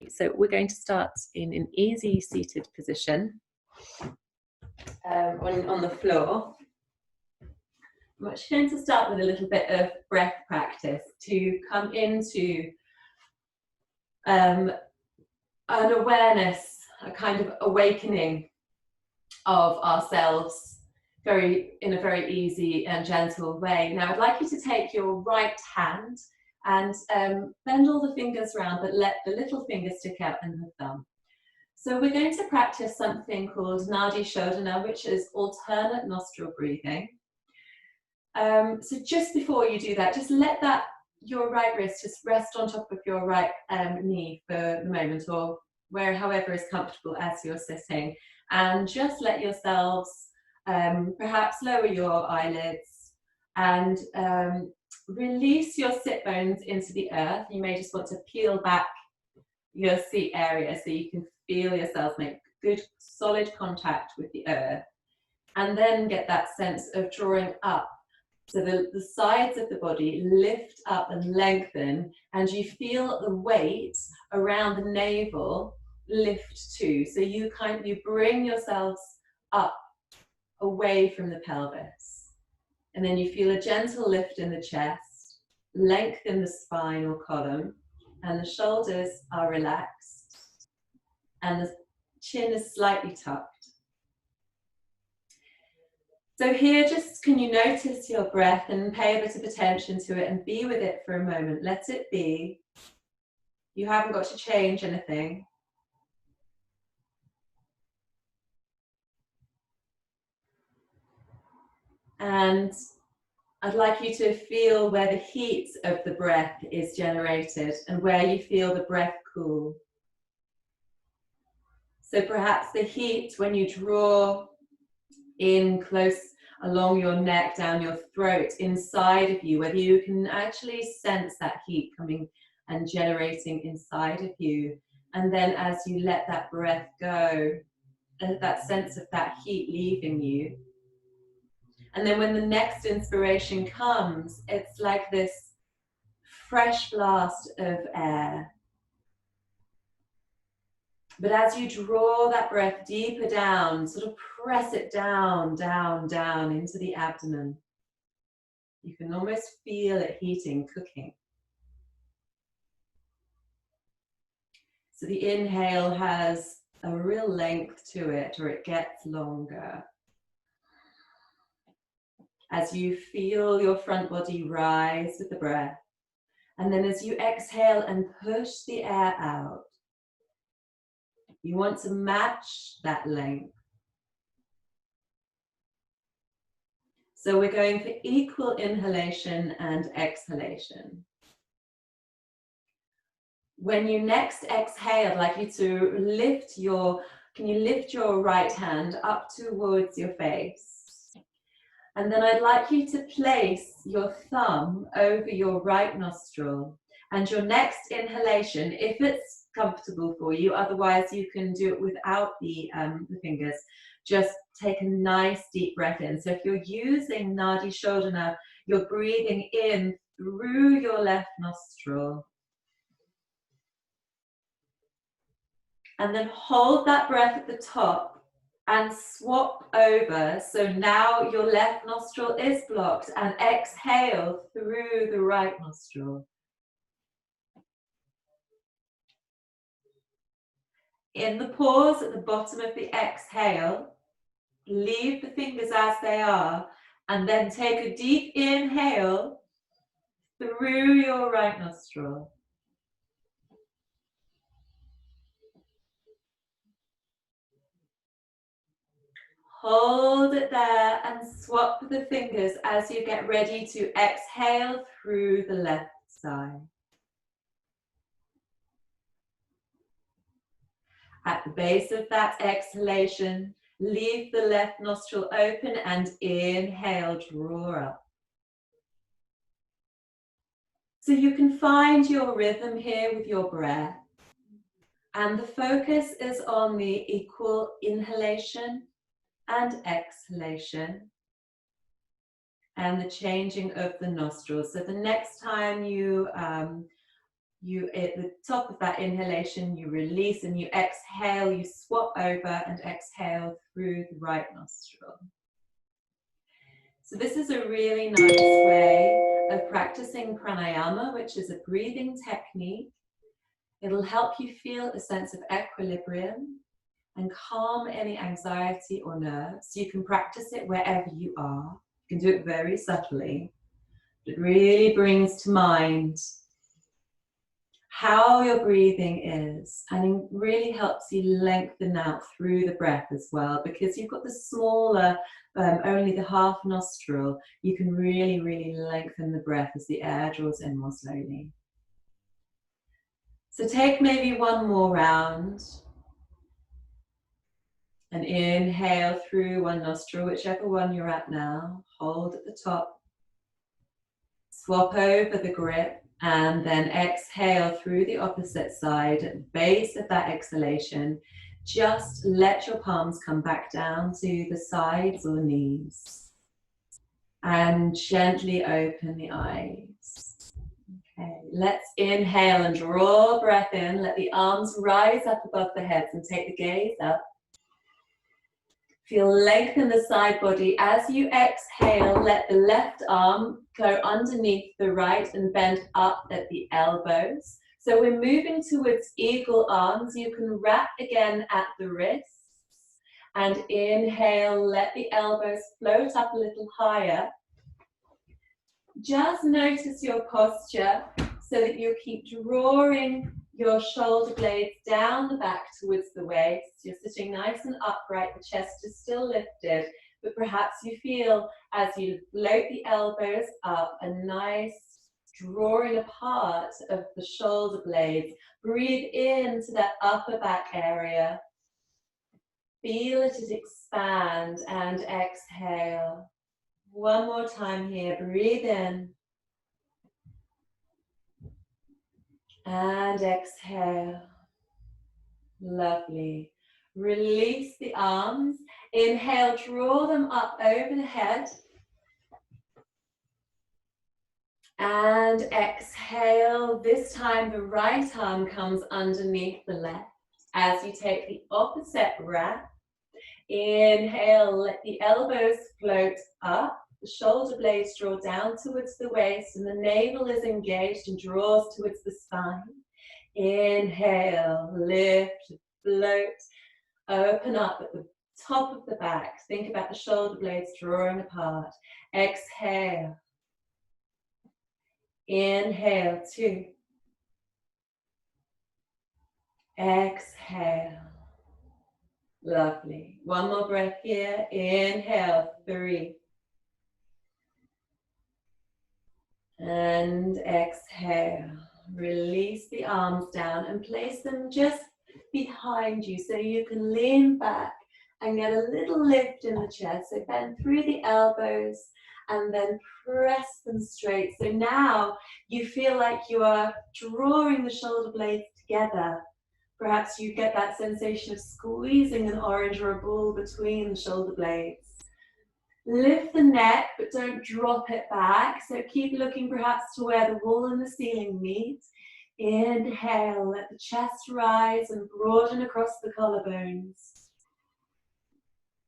So we're going to start in an easy seated position on the floor. I'm actually going to start with a little bit of breath practice to come into an awareness, a kind of awakening of ourselves in a very easy and gentle way. Now I'd like you to take your right hand and bend all the fingers round, but let the little finger stick out and the thumb. So we're going to practice something called Nadi Shodhana, which is alternate nostril breathing. So just before you do that, just let your right wrist just rest on top of your right knee for the moment, or however is comfortable as you're sitting, and just let yourselves perhaps lower your eyelids and release your sit bones into the earth. You may just want to peel back your seat area so you can feel yourself make good solid contact with the earth, and then get that sense of drawing up. So the sides of the body lift up and lengthen, and you feel the weight around the navel lift too. So you bring yourselves up away from the pelvis. And then you feel a gentle lift in the chest, lengthen the spinal column, and the shoulders are relaxed, and the chin is slightly tucked. So here, just can you notice your breath and pay a bit of attention to it and be with it for a moment. Let it be. You haven't got to change anything. And I'd like you to feel where the heat of the breath is generated and where you feel the breath cool. So perhaps the heat when you draw in close along your neck, down your throat, inside of you, whether you can actually sense that heat coming and generating inside of you. And then as you let that breath go, that sense of that heat leaving you. And then when the next inspiration comes, it's like this fresh blast of air. But as you draw that breath deeper down, sort of press it down, down, down into the abdomen. You can almost feel it heating, cooking. So the inhale has a real length to it, or it gets longer. As you feel your front body rise with the breath, and then as you exhale and push the air out, you want to match that length. So we're going for equal inhalation and exhalation. When you next exhale, I'd like you to lift your right hand up towards your face. And then I'd like you to place your thumb over your right nostril. And your next inhalation, if it's comfortable for you, otherwise you can do it without the fingers, just take a nice deep breath in. So if you're using Nadi Shodhana, you're breathing in through your left nostril. And then hold that breath at the top and swap over. So now your left nostril is blocked, and exhale through the right nostril. In the pause at the bottom of the exhale, leave the fingers as they are, and then take a deep inhale through your right nostril. Hold it there and swap the fingers as you get ready to exhale through the left side. At the base of that exhalation, leave the left nostril open and inhale, draw up. So you can find your rhythm here with your breath. And the focus is on the equal inhalation and exhalation, and the changing of the nostrils. So the next time you You, at the top of that inhalation, you release, and you exhale, you swap over and exhale through the right nostril. So this is a really nice way of practicing pranayama, which is a breathing technique. It'll help you feel a sense of equilibrium and calm any anxiety or nerves. You can practice it wherever you are. You can do it very subtly. It really brings to mind how your breathing is, and it really helps you lengthen out through the breath as well, because you've got the smaller, only the half nostril. You can really, really lengthen the breath as the air draws in more slowly. So take maybe one more round. And inhale through one nostril, whichever one you're at now. Hold at the top. Swap over the grip, and then exhale through the opposite side. At the base of that exhalation, just let your palms come back down to the sides or knees. And gently open the eyes. Okay, let's inhale and draw breath in. Let the arms rise up above the heads and take the gaze up. Feel lengthen the side body. As you exhale, let the left arm go underneath the right and bend up at the elbows. So we're moving towards eagle arms. You can wrap again at the wrists. And inhale, let the elbows float up a little higher. Just notice your posture so that you keep drawing your shoulder blades down the back towards the waist. You're sitting nice and upright, the chest is still lifted, but perhaps you feel as you float the elbows up, a nice drawing apart of the shoulder blades. Breathe into that upper back area. Feel it expand and exhale. One more time here, breathe in. And exhale. Lovely. Release the arms. Inhale, draw them up over the head. And exhale. This time the right arm comes underneath the left. As you take the opposite wrap, inhale, let the elbows float up. The shoulder blades draw down towards the waist, and the navel is engaged and draws towards the spine. Inhale, lift, float, open up at the top of the back. Think about the shoulder blades drawing apart. Exhale. Inhale, 2. Exhale. Lovely. One more breath here. Inhale, 3. And exhale. Release the arms down and place them just behind you so you can lean back and get a little lift in the chest. So bend through the elbows and then press them straight. So now you feel like you are drawing the shoulder blades together. Perhaps you get that sensation of squeezing an orange or a ball between the shoulder blades. Lift the neck, but don't drop it back. So keep looking perhaps to where the wall and the ceiling meet. Inhale, let the chest rise and broaden across the collarbones.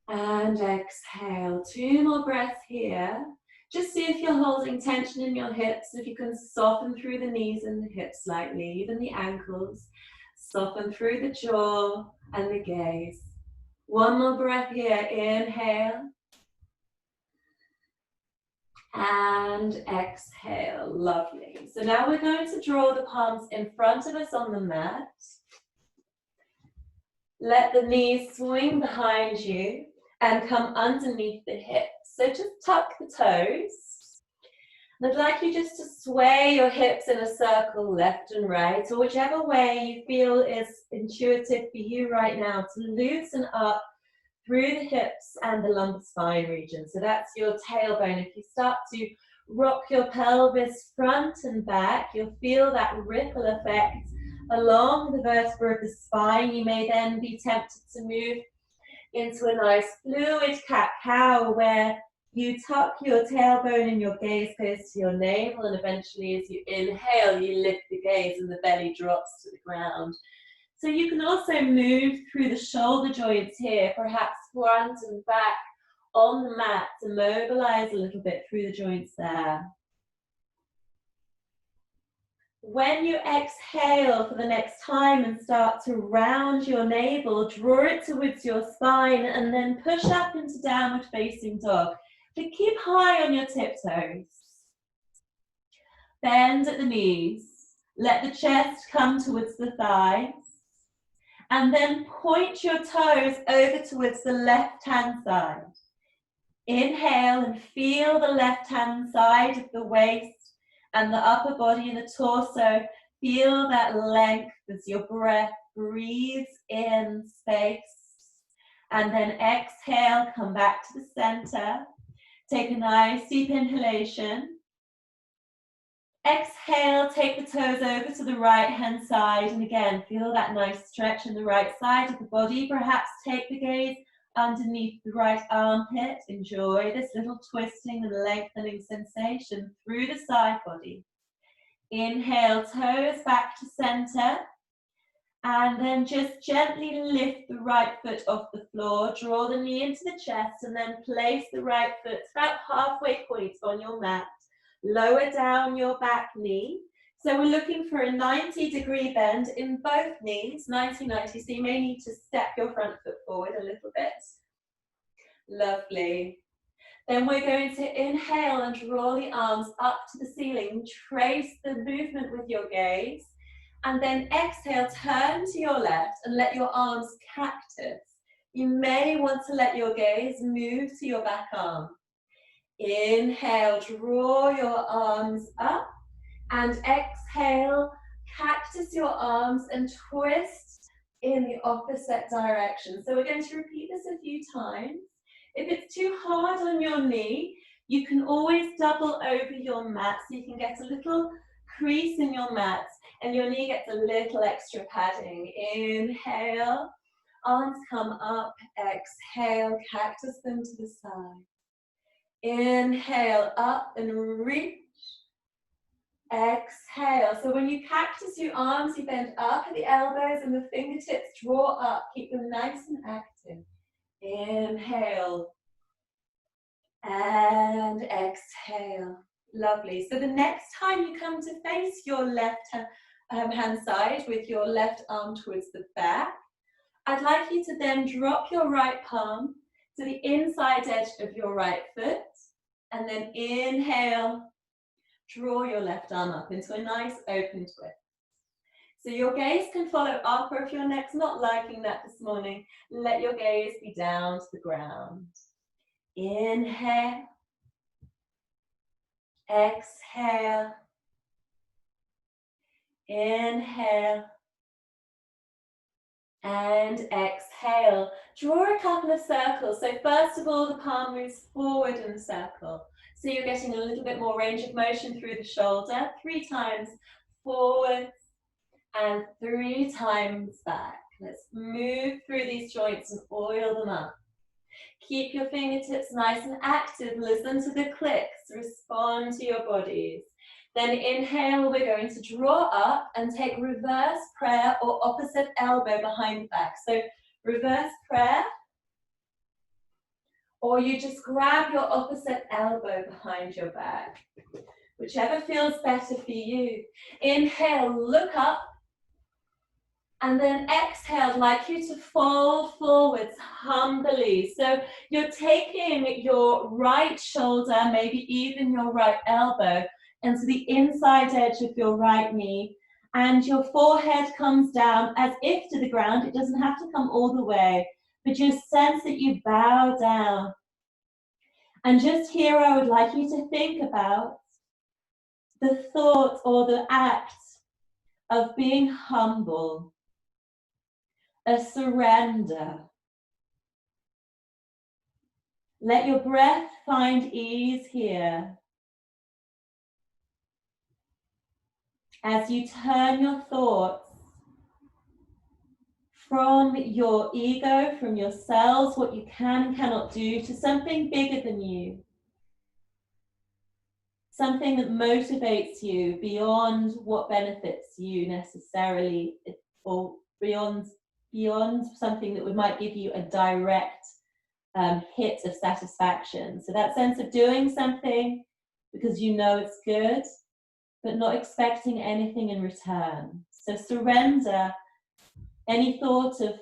And exhale, 2 more breaths here. Just see if you're holding tension in your hips, if you can soften through the knees and the hips slightly, even the ankles. Soften through the jaw and the gaze. One more breath here, inhale. And exhale, lovely. So now we're going to draw the palms in front of us on the mat. Let the knees swing behind you and come underneath the hips. So just tuck the toes. And I'd like you just to sway your hips in a circle left and right, or whichever way you feel is intuitive for you right now, to loosen up through the hips and the lumbar spine region. So that's your tailbone. If you start to rock your pelvis front and back, you'll feel that ripple effect along the vertebra of the spine. You may then be tempted to move into a nice fluid cat-cow, where You tuck your tailbone and your gaze goes to your navel, and eventually as you inhale, you lift the gaze and the belly drops to the ground. So you can also move through the shoulder joints here, perhaps front and back on the mat to mobilize a little bit through the joints there. When you exhale for the next time and start to round your navel, draw it towards your spine and then push up into downward facing dog. But keep high on your tiptoes. Bend at the knees. Let the chest come towards the thighs. And then point your toes over towards the left-hand side. Inhale and feel the left-hand side of the waist and the upper body and the torso. Feel that length as your breath breathes in space. And then exhale, come back to the center. Take a nice deep inhalation. Exhale, take the toes over to the right-hand side. And again, feel that nice stretch in the right side of the body. Perhaps take the gaze underneath the right armpit. Enjoy this little twisting and lengthening sensation through the side body. Inhale, toes back to center. And then just gently lift the right foot off the floor. Draw the knee into the chest and then place the right foot about halfway point on your mat. Lower down your back knee. So we're looking for a 90-degree bend in both knees, 90-90. So you may need to step your front foot forward a little bit. Lovely. Then we're going to inhale and draw the arms up to the ceiling. Trace the movement with your gaze. And then exhale, turn to your left and let your arms cactus. You may want to let your gaze move to your back arm. Inhale, draw your arms up. And exhale, cactus your arms and twist in the opposite direction. So we're going to repeat this a few times. If it's too hard on your knee, you can always double over your mat so you can get a little crease in your mat and your knee gets a little extra padding. Inhale, arms come up, exhale, cactus them to the side. Inhale, up and reach. Exhale. So when you cactus your arms, you bend up at the elbows and the fingertips draw up. Keep them nice and active. Inhale. And exhale. Lovely. So the next time you come to face your left hand side with your left arm towards the back, I'd like you to then drop your right palm to the inside edge of your right foot. And then inhale. Draw your left arm up into a nice open twist. So your gaze can follow up, or if your neck's not liking that this morning, let your gaze be down to the ground. Inhale. Exhale. Inhale. And exhale. Draw a couple of circles. So first of all, the palm moves forward in a circle. So you're getting a little bit more range of motion through the shoulder. 3 times forward and 3 times back. Let's move through these joints and oil them up. Keep your fingertips nice and active. Listen to the clicks. Respond to your bodies. Then inhale, we're going to draw up and take reverse prayer or opposite elbow behind the back. So reverse prayer. Or you just grab your opposite elbow behind your back, whichever feels better for you. Inhale, look up, and then exhale, I'd like you to fold forwards humbly. So you're taking your right shoulder, maybe even your right elbow, into the inside edge of your right knee, and your forehead comes down as if to the ground. It doesn't have to come all the way, but just sense that you bow down. And just here, I would like you to think about the thought or the act of being humble, a surrender. Let your breath find ease here. As you turn your thoughts from your ego, from yourselves, what you can and cannot do, to something bigger than you. something that motivates you beyond what benefits you necessarily, or beyond something that might give you a direct hit of satisfaction. So that sense of doing something because you know it's good, but not expecting anything in return. So surrender any thought of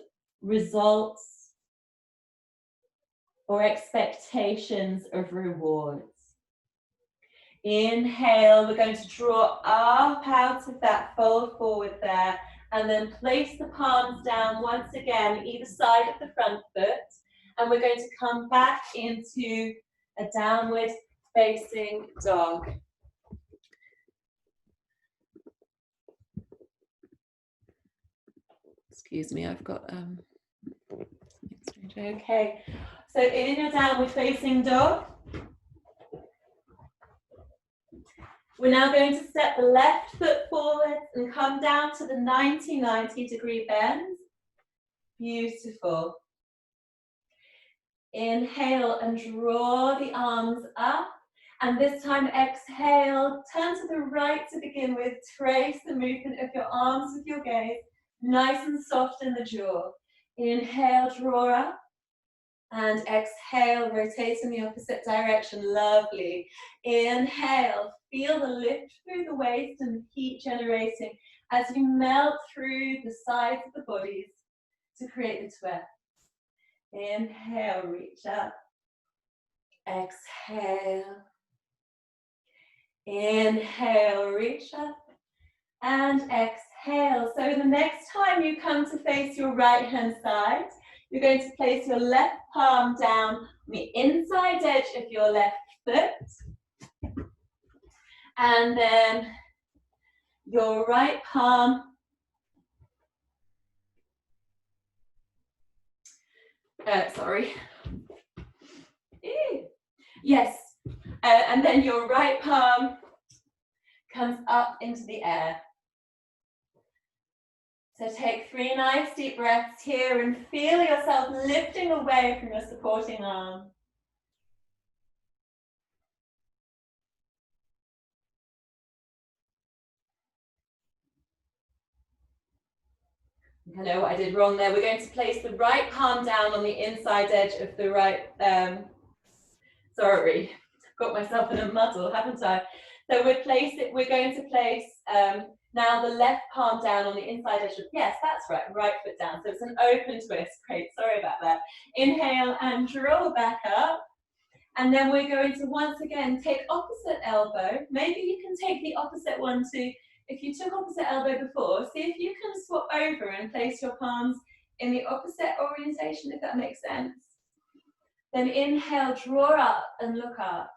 results or expectations of rewards. Inhale, we're going to draw up out of that fold forward there, and then place the palms down once again, either side of the front foot, and we're going to come back into a downward facing dog. Excuse me, I've got okay. So in your downward facing dog, we're now going to step the left foot forward and come down to the 90 degree bend. Beautiful. Inhale and draw the arms up. And this time exhale, turn to the right to begin with. Trace the movement of your arms with your gaze. Nice and soft in the jaw. Inhale, draw up. And exhale, rotate in the opposite direction. Lovely. Inhale, feel the lift through the waist and the heat generating as you melt through the sides of the bodies to create the twist. Inhale, reach up. Exhale. Inhale, reach up. And exhale. So the next time you come to face your right hand side, you're going to place your left palm down on the inside edge of your left foot. And then your right palm Yes. And then your right palm comes up into the air. So take 3 nice deep breaths here and feel yourself lifting away from your supporting arm. I know what I did wrong there. We're going to place the right palm down on the inside edge of the right, sorry, got myself in a muddle, haven't I? So we're going to place now the left palm down on the inside edge of, yes, that's right, right foot down. So it's an open twist. Great, sorry about that. Inhale and draw back up. And then we're going to once again take opposite elbow. Maybe you can take the opposite one too. If you took opposite elbow before, see if you can swap over and place your palms in the opposite orientation, if that makes sense. Then inhale, draw up and look up.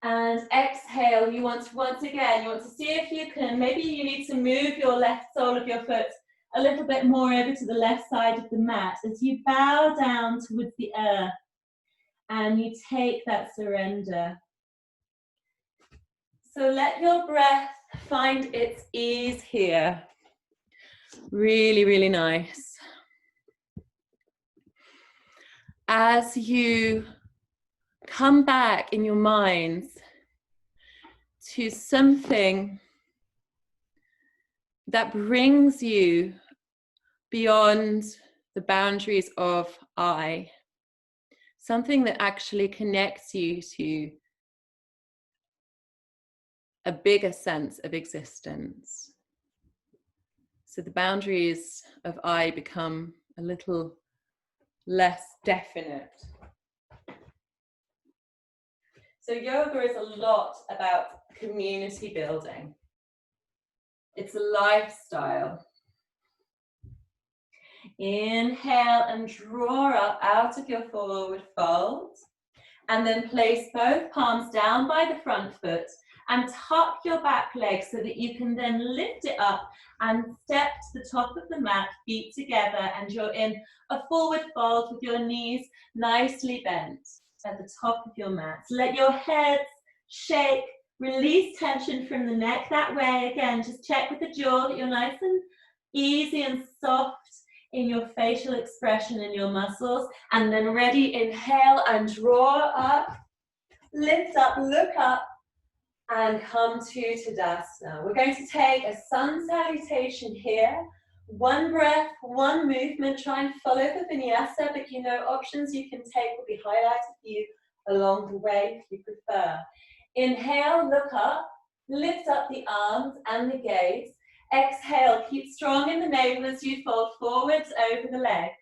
And exhale, you want to, once again, you want to see if you can, maybe you need to move your left sole of your foot a little bit more over to the left side of the mat as you bow down towards the earth and you take that surrender. So let your breath find its ease here. Really, really nice. As you come back in your minds to something that brings you beyond the boundaries of I, something that actually connects you to a bigger sense of existence. So the boundaries of I become a little less definite. So yoga is a lot about community building. It's a lifestyle. Inhale and draw up out of your forward fold. And then place both palms down by the front foot and tuck your back leg so that you can then lift it up and step to the top of the mat, feet together, and you're in a forward fold with your knees nicely bent at the top of your mat. Let your head shake, release tension from the neck that way. Again, just check with the jaw that you're nice and easy and soft in your facial expression and your muscles. And then ready, inhale and draw up, lift up, look up, and come to Tadasana. We're going to take a sun salutation here. One breath, one movement. Try and follow the vinyasa, but you know, options you can take will be highlighted for you along the way if you prefer. Inhale, look up, lift up the arms and the gaze. Exhale, keep strong in the navel as you fold forwards over the legs.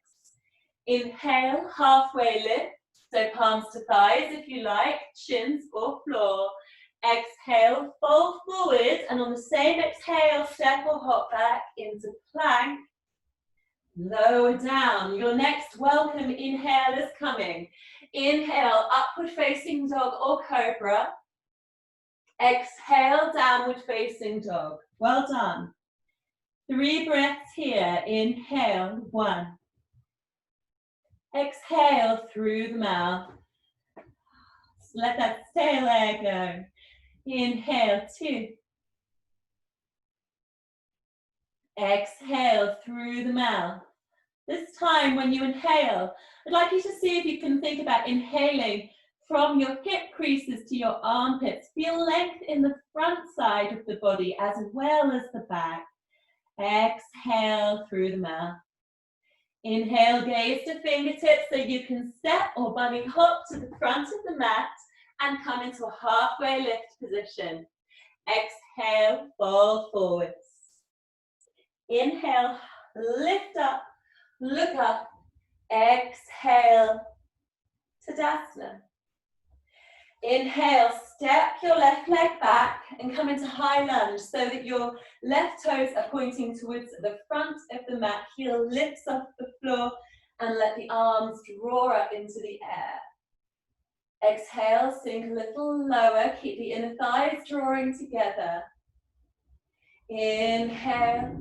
Inhale, halfway lift, so palms to thighs if you like, shins or floor. Exhale, fold forward, and on the same exhale, step or hop back into plank. Lower down. Your next welcome inhale is coming. Inhale, upward facing dog or cobra. Exhale, downward facing dog. Well done. 3 breaths here. Inhale, 1. Exhale through the mouth. Just let that stale air go. Inhale, 2. Exhale through the mouth. This time when you inhale, I'd like you to see if you can think about inhaling from your hip creases to your armpits. Feel length in the front side of the body as well as the back. Exhale through the mouth. Inhale, gaze to fingertips so you can step or bunny hop to the front of the mat and come into a halfway lift position. Exhale, fold forwards. Inhale, lift up, look up. Exhale, Tadasana. Inhale, step your left leg back and come into high lunge so that your left toes are pointing towards the front of the mat. Heel lifts off the floor and let the arms draw up into the air. Exhale, sink a little lower. Keep the inner thighs drawing together. Inhale,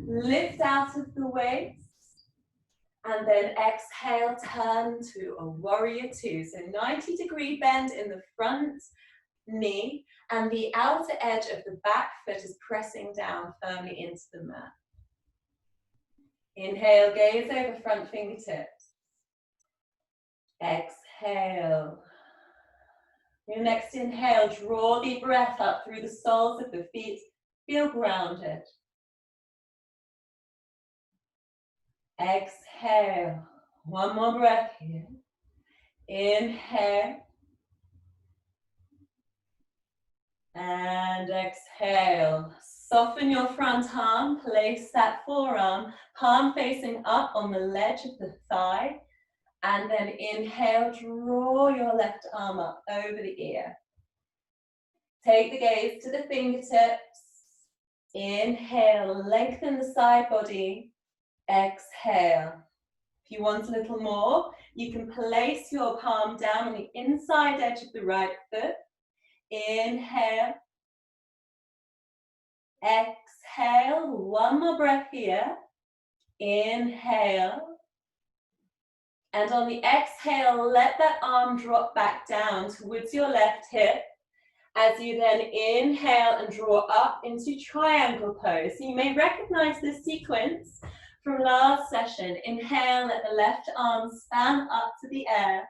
lift out of the waist. And then exhale, turn to a warrior 2. So 90-degree bend in the front knee and the outer edge of the back foot is pressing down firmly into the mat. Inhale, gaze over front fingertips. Exhale. Your next inhale, draw the breath up through the soles of the feet. Feel grounded. Exhale. One more breath here. Inhale. And exhale. Soften your front arm. Place that forearm, palm facing up on the ledge of the thigh. And then inhale, draw your left arm up over the ear. Take the gaze to the fingertips. Inhale, lengthen the side body. Exhale. If you want a little more, you can place your palm down on the inside edge of the right foot. Inhale. Exhale. One more breath here. Inhale. And on the exhale, let that arm drop back down towards your left hip. As you then inhale and draw up into triangle pose. So you may recognize this sequence from last session. Inhale, let the left arm span up to the air.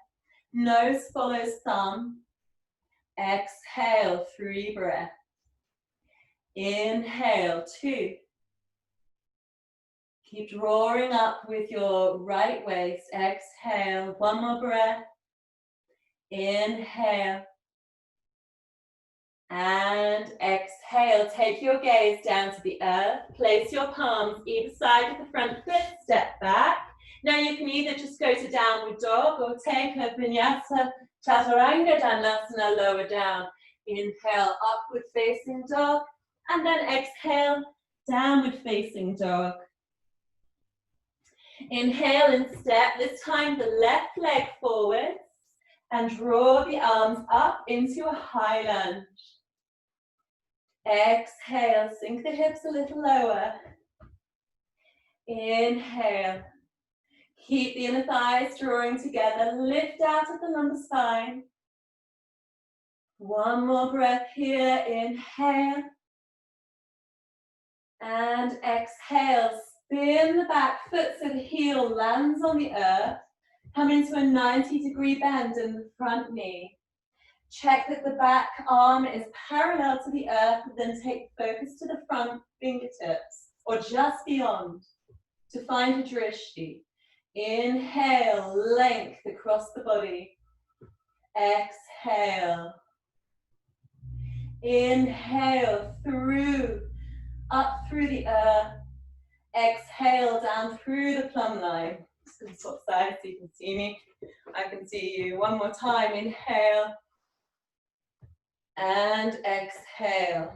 Nose follows thumb. Exhale, 3 breaths. Inhale, 2. Keep drawing up with your right waist. Exhale, 1 more breath. Inhale. And exhale, take your gaze down to the earth. Place your palms either side of the front foot, step back. Now you can either just go to downward dog or take a vinyasa chaturanga dandasana lower down. Inhale, upward facing dog. And then exhale, downward facing dog. Inhale and step, this time the left leg forward. And draw the arms up into a high lunge. Exhale, sink the hips a little lower. Inhale. Keep the inner thighs drawing together. Lift out of the lumbar spine. One more breath here. Inhale. And exhale. Spin the back foot so the heel lands on the earth. Come into a 90-degree bend in the front knee. Check that the back arm is parallel to the earth, then take focus to the front fingertips or just beyond to find a drishti. Inhale, length across the body. Exhale. Inhale through, up through the earth. Exhale down through the plumb line. Just going to swap sides so you can see me. I can see you. One more time. Inhale. And exhale.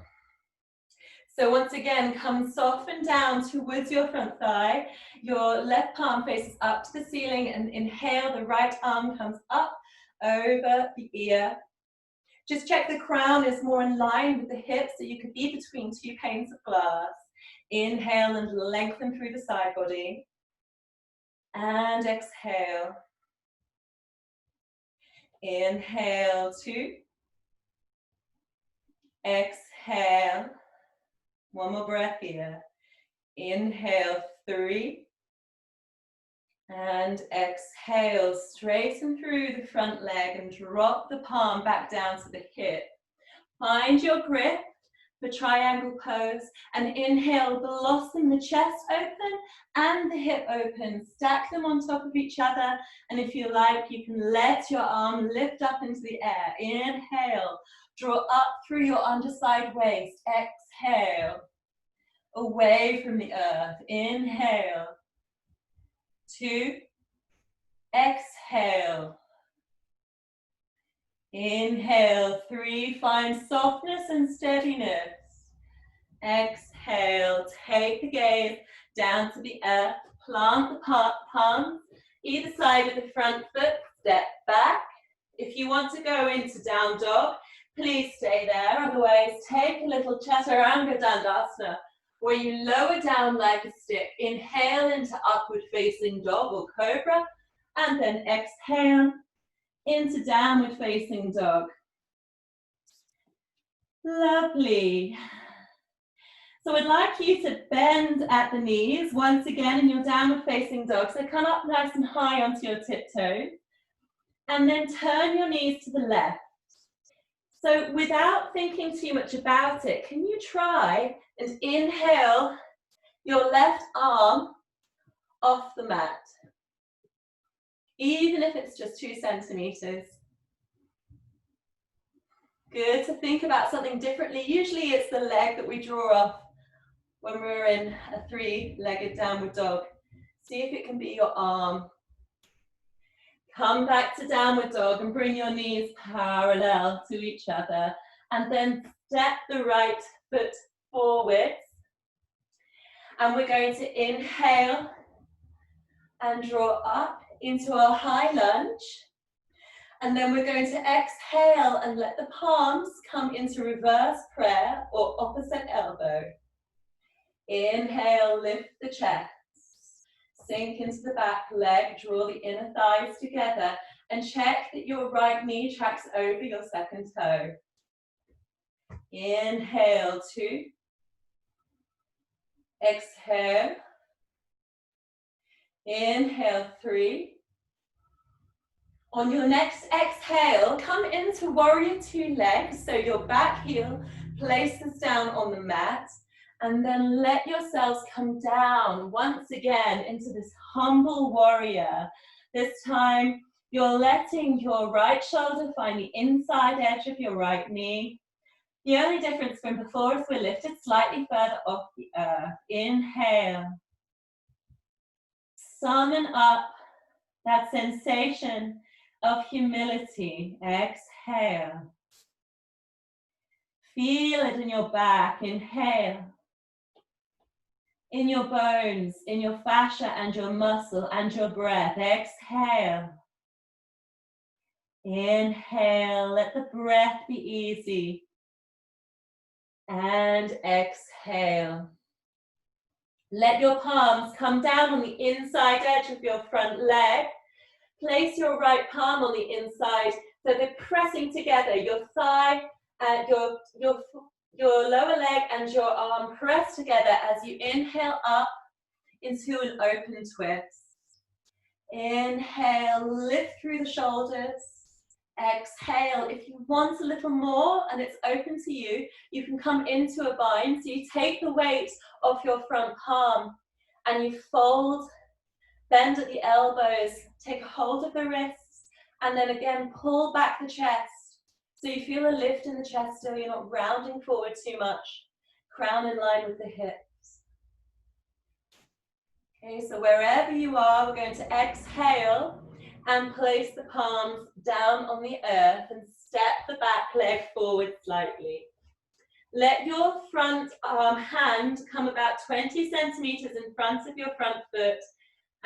So once again, come soften down towards your front thigh. Your left palm faces up to the ceiling and inhale, the right arm comes up over the ear. Just check the crown is more in line with the hips so you could be between two panes of glass. Inhale and lengthen through the side body. And exhale. Inhale, 2. Exhale. One more breath here. Inhale, 3. And exhale, straighten through the front leg and drop the palm back down to the hip. Find your grip for triangle pose and inhale, blossom the chest open and the hip open. Stack them on top of each other, and if you like, you can let your arm lift up into the air. Inhale, draw up through your underside waist. Exhale, away from the earth. Inhale, 2. Exhale. Inhale, 3. Find softness and steadiness. Exhale, take the gaze down to the earth. Plant the palms either side of the front foot. Step back. If you want to go into down dog, please stay there. Otherwise, take a little chaturanga dandasana, where you lower down like a stick. Inhale into upward facing dog or cobra, and then exhale into downward facing dog. Lovely. So I'd like you to bend at the knees once again in your downward facing dog. So come up nice and high onto your tiptoes, and then turn your knees to the left. So without thinking too much about it, can you try and inhale your left arm off the mat, even if it's just 2 centimeters. Good to think about something differently. Usually it's the leg that we draw off when we're in a 3-legged downward dog. See if it can be your arm. Come back to downward dog and bring your knees parallel to each other, and then step the right foot forward. And we're going to inhale and draw up into our high lunge. And then we're going to exhale and let the palms come into reverse prayer or opposite elbow. Inhale, lift the chest. Sink into the back leg, draw the inner thighs together, and check that your right knee tracks over your second toe. Inhale, 2. Exhale. Inhale, 3. On your next exhale, come into warrior 2 legs, so your back heel places down on the mat, and then let yourselves come down once again into this humble warrior. This time, you're letting your right shoulder find the inside edge of your right knee. The only difference from before is we're lifted slightly further off the earth. Inhale. Summon up that sensation of humility. Exhale. Feel it in your back. Inhale. In your bones, in your fascia and your muscle and your breath. Exhale. Inhale. Let the breath be easy. And exhale. Let your palms come down on the inside edge of your front leg. Place your right palm on the inside so they're pressing together. Your thigh and your lower leg and your arm press together as you inhale up into an open twist. Inhale, lift through the shoulders. Exhale. If you want a little more and it's open to you, you can come into a bind. So you take the weight of your front palm and you fold, bend at the elbows, take a hold of the wrists, and then again pull back the chest. So you feel a lift in the chest still, you're not rounding forward too much. Crown in line with the hips. Okay, so wherever you are, we're going to exhale and place the palms down on the earth and step the back leg forward slightly. Let your front hand come about 20 centimeters in front of your front foot.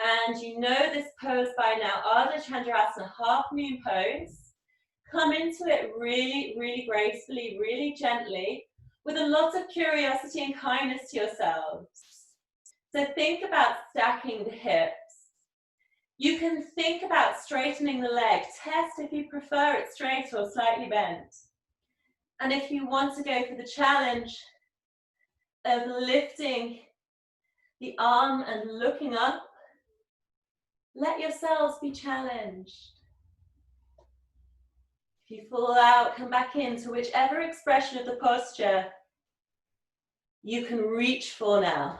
And you know this pose by now, Ardha Chandrasana, half moon pose. Come into it really, really gracefully, really gently, with a lot of curiosity and kindness to yourselves. So think about stacking the hips. You can think about straightening the leg. Test if you prefer it straight or slightly bent. And if you want to go for the challenge of lifting the arm and looking up, let yourselves be challenged. If you fall out, come back into whichever expression of the posture you can reach for now.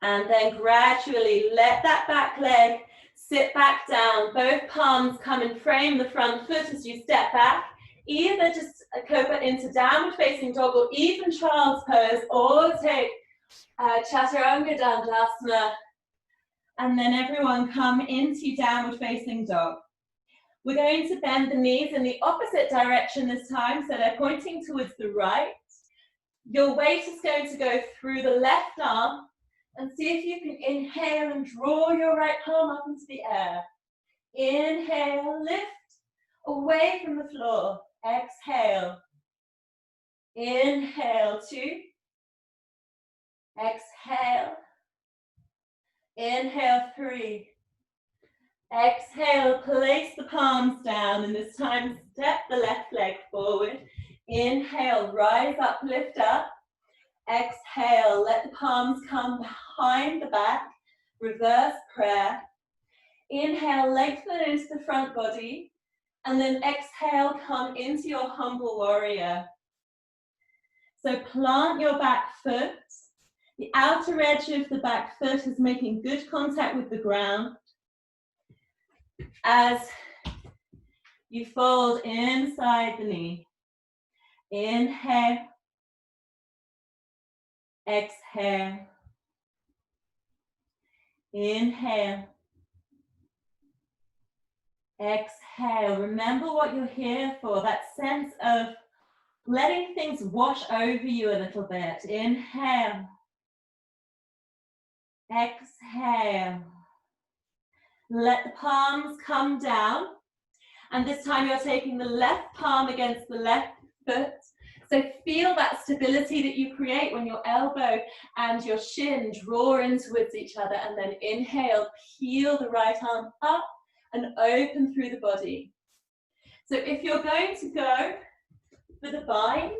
And then gradually let that back leg sit back down. Both palms come and frame the front foot as you step back. Either just go into downward facing dog or even child's pose, or take Chaturanga Dandasana. And then everyone come into downward facing dog. We're going to bend the knees in the opposite direction this time, so they're pointing towards the right. Your weight is going to go through the left arm, and see if you can inhale and draw your right palm up into the air. Inhale, lift away from the floor. Exhale. Inhale, 2. Exhale. Inhale, 3. Exhale, place the palms down, and this time step the left leg forward. Inhale, rise up, lift up. Exhale, let the palms come behind the back. Reverse prayer. Inhale, lengthen into the front body. And then exhale, come into your humble warrior. So plant your back foot. The outer edge of the back foot is making good contact with the ground. As you fold inside the knee. Inhale. Exhale. Inhale. Exhale. Remember what you're here for, that sense of letting things wash over you a little bit. Inhale. Exhale. Let the palms come down. And this time you're taking the left palm against the left foot. So feel that stability that you create when your elbow and your shin draw in towards each other, and then inhale, peel the right arm up and open through the body. So if you're going to go for the bind,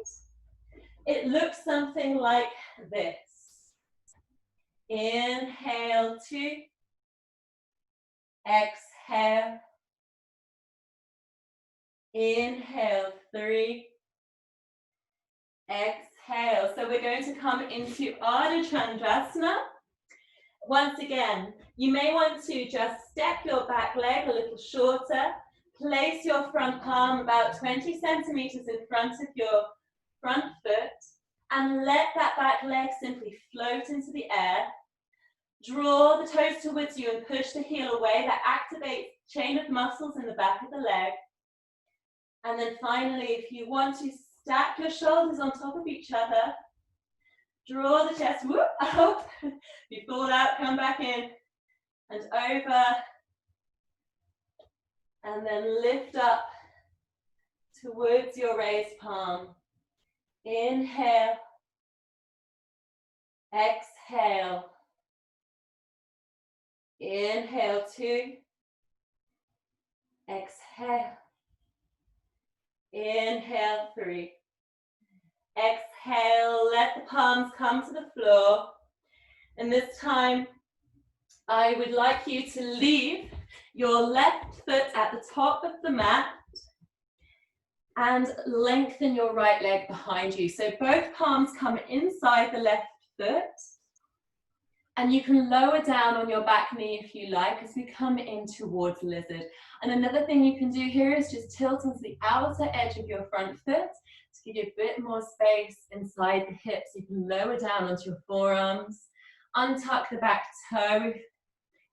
it looks something like this. Inhale, 2. Exhale. Inhale, 3. Exhale. So we're going to come into Ardha Chandrasana. Once again, you may want to just step your back leg a little shorter. Place your front palm about 20 centimeters in front of your front foot. And let that back leg simply float into the air. Draw the toes towards you and push the heel away. That activates chain of muscles in the back of the leg. And then finally, if you want to stack your shoulders on top of each other, draw the chest whoop, out. You fall out, come back in and over. And then lift up towards your raised palm. Inhale. Exhale. Inhale, 2. Exhale. Inhale, 3. Exhale, let the palms come to the floor. And this time, I would like you to leave your left foot at the top of the mat and lengthen your right leg behind you. So both palms come inside the left foot. And you can lower down on your back knee if you like as we come in towards lizard. And another thing you can do here is just tilt onto the outer edge of your front foot to give you a bit more space inside the hips. You can lower down onto your forearms, untuck the back toe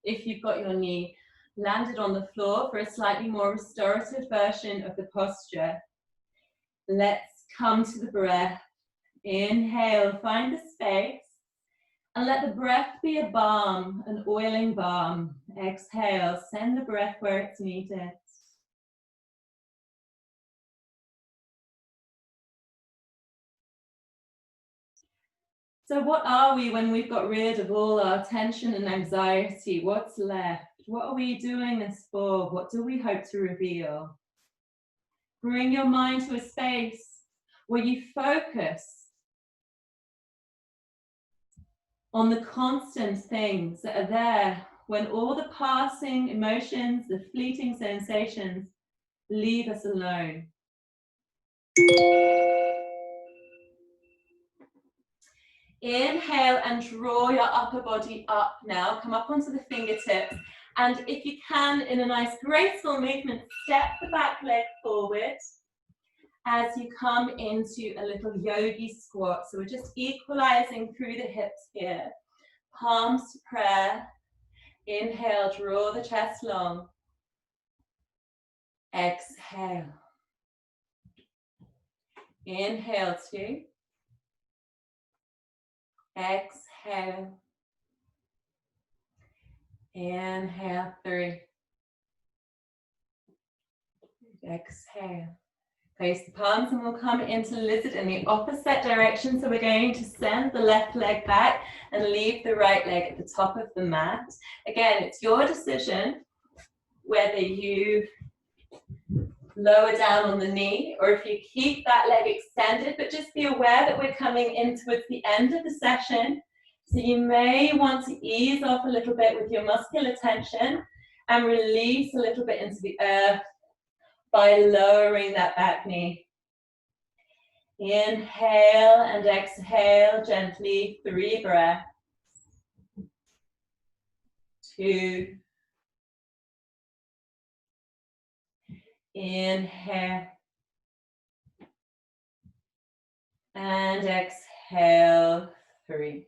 if you've got your knee landed on the floor for a slightly more restorative version of the posture. Let's come to the breath. Inhale, find the space. And let the breath be a balm, an oiling balm. Exhale, send the breath where it's needed. So what are we when we've got rid of all our tension and anxiety? What's left? What are we doing this for? What do we hope to reveal? Bring your mind to a space where you focus on the constant things that are there when all the passing emotions, the fleeting sensations leave us alone. Inhale and draw your upper body up now. Come up onto the fingertips. And if you can, in a nice graceful movement, step the back leg forward as you come into a little yogi squat. So we're just equalizing through the hips here. Palms to prayer. Inhale, draw the chest long. Exhale. Inhale, 2. Exhale. Inhale, 3. Exhale. Place the palms and we'll come into lizard in the opposite direction. So we're going to send the left leg back and leave the right leg at the top of the mat. Again, it's your decision whether you lower down on the knee or if you keep that leg extended, but just be aware that we're coming in towards the end of the session. So you may want to ease off a little bit with your muscular tension and release a little bit into the earth by lowering that back knee. Inhale and exhale gently, 3 breaths. 2. Inhale. And exhale, 3.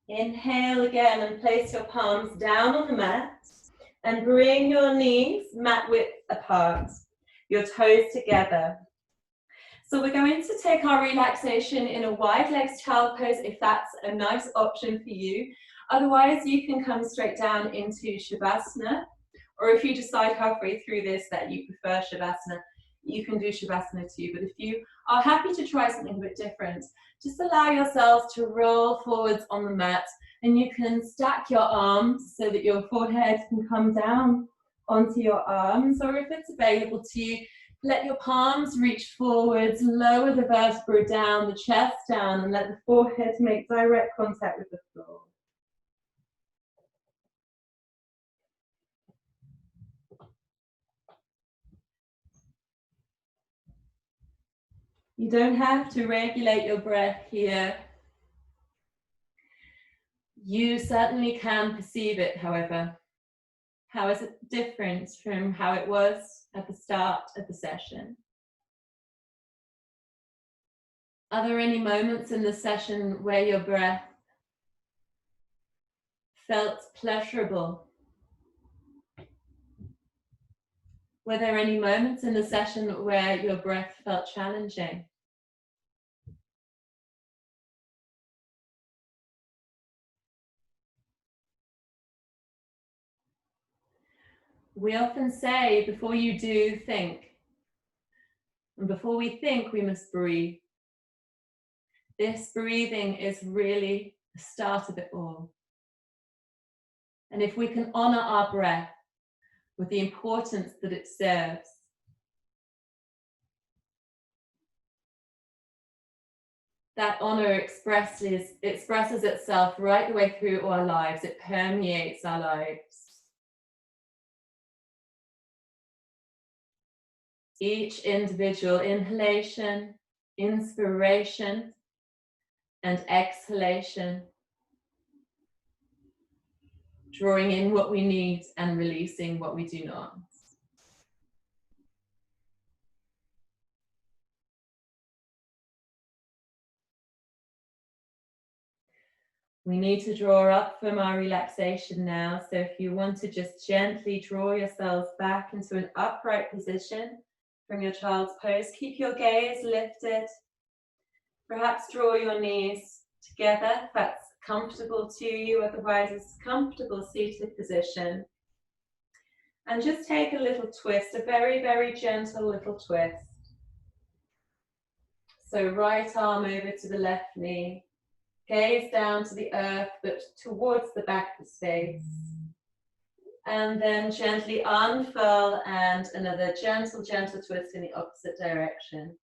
Inhale again and place your palms down on the mat and bring your knees mat width apart, your toes together. So we're going to take our relaxation in a wide legs child pose if that's a nice option for you. Otherwise, you can come straight down into Shavasana, or if you decide halfway through this that you prefer Shavasana, you can do Shavasana too. But if you are happy to try something a bit different, just allow yourselves to roll forwards on the mat, and you can stack your arms so that your forehead can come down onto your arms, or if it's available to you, let your palms reach forwards, lower the vertebra down, the chest down, and let the forehead make direct contact with the floor. You don't have to regulate your breath here. You certainly can perceive it, however. How is it different from how it was at the start of the session? Are there any moments in the session where your breath felt pleasurable? Were there any moments in the session where your breath felt challenging? We often say, before you do, think. And before we think, we must breathe. This breathing is really the start of it all. And if we can honor our breath with the importance that it serves, That honor expresses itself right the way through our lives. It permeates our lives. Each individual inhalation, inspiration, and exhalation, drawing in what we need and releasing what we do not. We need to draw up from our relaxation now. So if you want to just gently draw yourselves back into an upright position from your child's pose, keep your gaze lifted. Perhaps draw your knees together if that's comfortable to you, otherwise it's a comfortable seated position. And just take a little twist, a very, very gentle little twist. So right arm over to the left knee. Gaze down to the earth, but towards the back of the space. And then gently unfurl and another gentle, gentle twist in the opposite direction.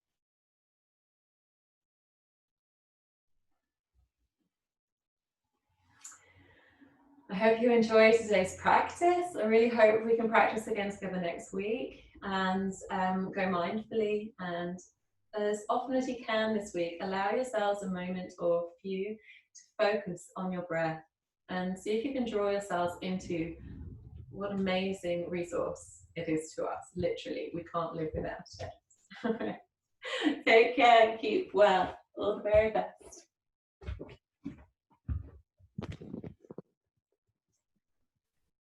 I hope you enjoyed today's practice. I really hope we can practice again together next week and go mindfully and as often as you can this week, allow yourselves a moment or few to focus on your breath and see if you can draw yourselves into what amazing resource it is to us. Literally, we can't live without it. Take care and keep well. All the very best.